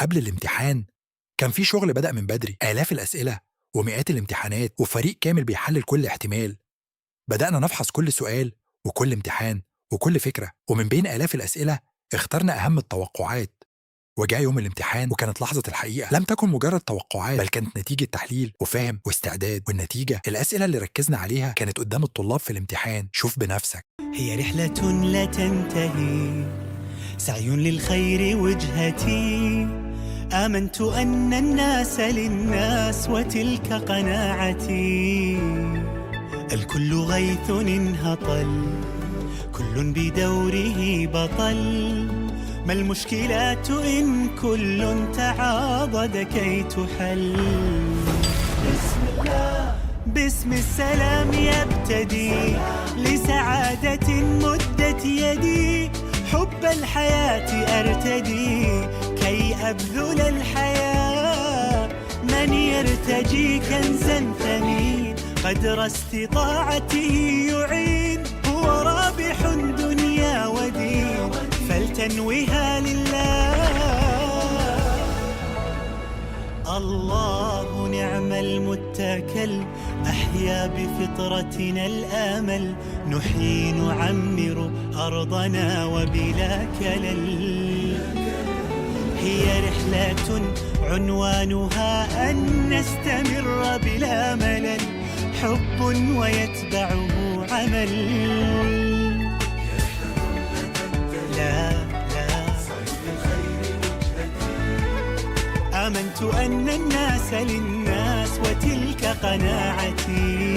قبل الامتحان كان في شغل بدأ من بدري، آلاف الأسئلة ومئات الامتحانات وفريق كامل بيحلل كل احتمال. بدأنا نفحص كل سؤال وكل امتحان وكل فكرة، ومن بين آلاف الأسئلة اخترنا أهم التوقعات. وجاء يوم الامتحان وكانت لحظة الحقيقة لم تكن مجرد توقعات، بل كانت نتيجة تحليل وفهم واستعداد. والنتيجة الأسئلة اللي ركزنا عليها كانت قدام الطلاب في الامتحان. شوف بنفسك. هي رحلة لا تنتهي، سعي للخير وجهتي، آمنت أن الناس للناس وتلك قناعتي. الكل غيث انهطل، كل بدوره بطل، ما المشكلات إن كل تعاضد كي تحل. بسم الله، باسم السلام يبتدي، لسعادة مدت يدي، حب الحياة أرتدي كي أبذل الحياة. من يرتجي كنزا ثمين قدر استطاعته يعين، هو رابح دنيا ودين فلتنوها لله. الله نعم المتكل، أحيا بفطرتنا الآمل، نحيي نعمر أرضنا وبلا كلل. هي رحلة عنوانها أن نستمر بلا ملل، حب ويتبعه عمل. لا آمنت أن الناس للناس وتلك قناعتي.